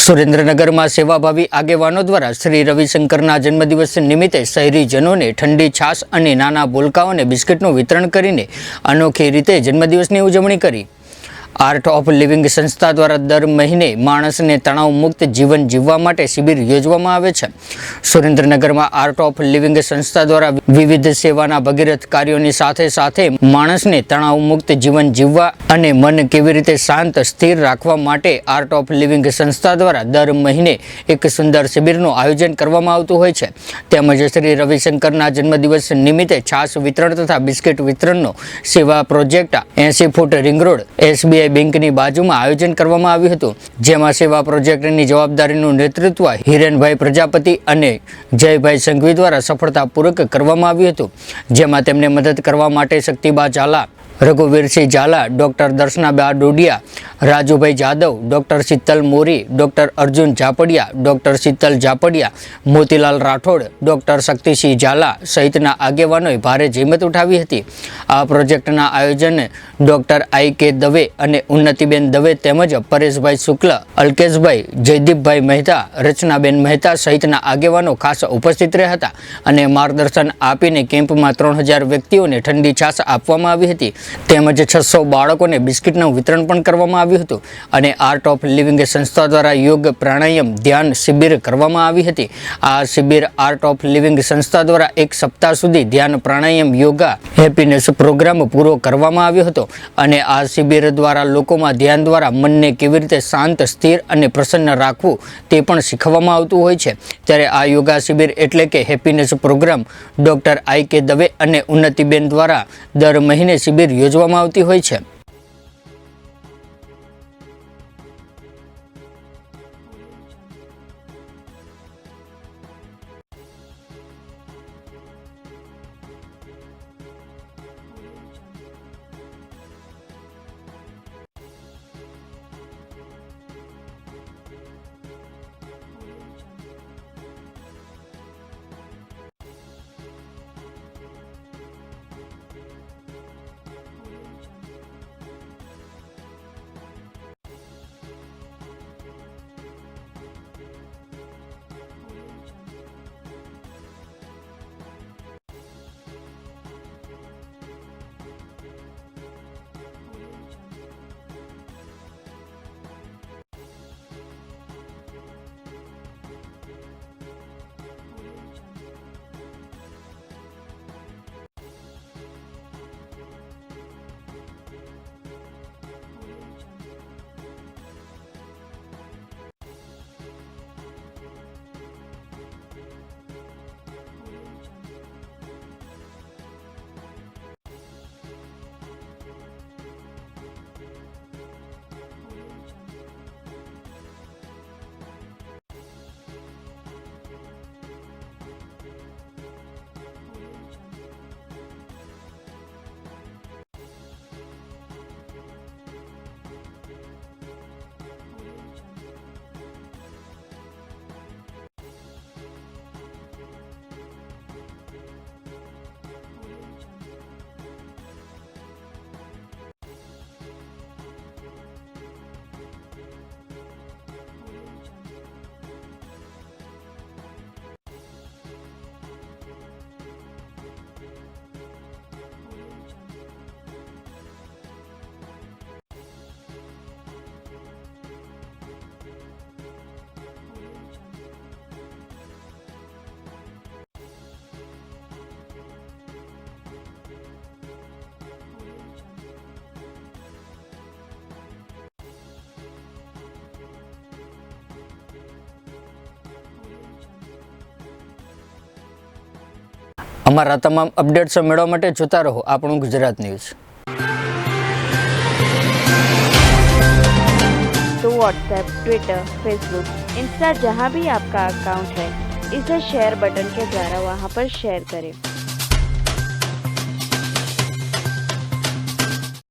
सुरेन्द्रनगर में सेवाभावी आगेवानों द्वारा श्री रविशंकरना जन्मदिवस निमित्ते शहेरीजनोने ठंडी छाश और नाना बोलकाओने बिस्किटનું वितरण करीने अनोखी रीते जन्मदिवसनी उजवणी करी। आर्ट ऑफ लिविंग संस्था द्वारा दर महीने माणसने तणाव मुक्त जीवन जीववा माटे शिबिर योजवामां आवे छे। सुरेन्द्रनगर में आर्ट ऑफ लिविंग संस्था द्वारा विविध सेवाना भगीरथ कार्योनी साथे साथे माणसने तणाव मुक्त जीवन जीववा अने मन केवी रीते शांत स्थिर राखवा माटे आर्ट ऑफ लिविंग संस्था द्वारा दर महीने एक सुंदर शिबिरનું आयोजन करवामां आवतुं होय छे। તેમજ श्री रविशंकरना जन्मदिवस निमित्ते छाश वितरण तथा बिस्किट वितरणનો सेवा प्रोजेक्ट 80 फूट रिंग रोड SBI બેંકની બાજુમાં આયોજન કરવામાં આવ્યું હતું, જેમાં સેવા પ્રોજેક્ટની જવાબદારીનું નેતૃત્વ હિરેનભાઈ પ્રજાપતિ અને જયભાઈ સંઘવી દ્વારા સફળતાપૂર્વક કરવામાં આવ્યું હતું, જેમાં તેમને મદદ કરવા માટે શક્તિબા ઝાલા, रघुवीरसिंह झाला, डॉक्टर दर्शनाबा डोडिया, राजूभाई जादव, डॉक्टर शीतल मोरी, डॉक्टर अर्जुन झापड़िया, डॉक्टर शीतल झापड़िया, मोतीलाल राठौड़, डॉक्टर शक्तिसिंह झाला सहितना आगेवानोए भारे जहेमत उठावी हती। आ प्रोजेक्टना आयोजन डॉक्टर I.K. दवे अने उन्नतिबेन दवे तेमज परेशभाई शुक्ल, अल्केशभाई, जयदीपभाई मेहता, रचनाबेन मेहता सहितना आगेवानो खास उपस्थित रह्या हता अने मार्गदर्शन आपीने केम्पमां 3000 व्यक्तिओने ठंडी छाश आपवामां आवी हती। તેમજ 600 બાળકોને બિસ્કિટનું વિતરણ પણ કરવામાં આવ્યું હતું અને આર્ટ ઓફ લિવિંગ સંસ્થા દ્વારા યોગ પ્રાણાયામ ધ્યાન શિબિર કરવામાં આવી હતી। આ શિબિર આર્ટ ઓફ લિવિંગ સંસ્થા દ્વારા એક સપ્તાહ સુધી ધ્યાન પ્રાણાયામ યોગા હેપીનેસ પ્રોગ્રામ પૂરો કરવામાં આવ્યો હતો અને આ શિબિર દ્વારા લોકોમાં ધ્યાન દ્વારા મનને કેવી રીતે શાંત સ્થિર અને પ્રસન્ન રાખવું તે પણ શીખવવામાં આવતું હોય છે। ત્યારે આ યોગા શિબિર એટલે કે happiness programme doctor I.K. Dave અને ઉન્નતિબેન દ્વારા દર મહિને શિબિર યોજવામાં આવતી હોય છે। અમારા તમામ અપડેટ્સ મેળવવા માટે જોતા રહો આપણું ગુજરાત ન્યૂઝ। तो व्हाट्सएप, ट्विटर, फेसबुक, इंस्टा जहाँ भी आपका अकाउंट है, इसे शेयर बटन के द्वारा वहाँ पर शेयर करें।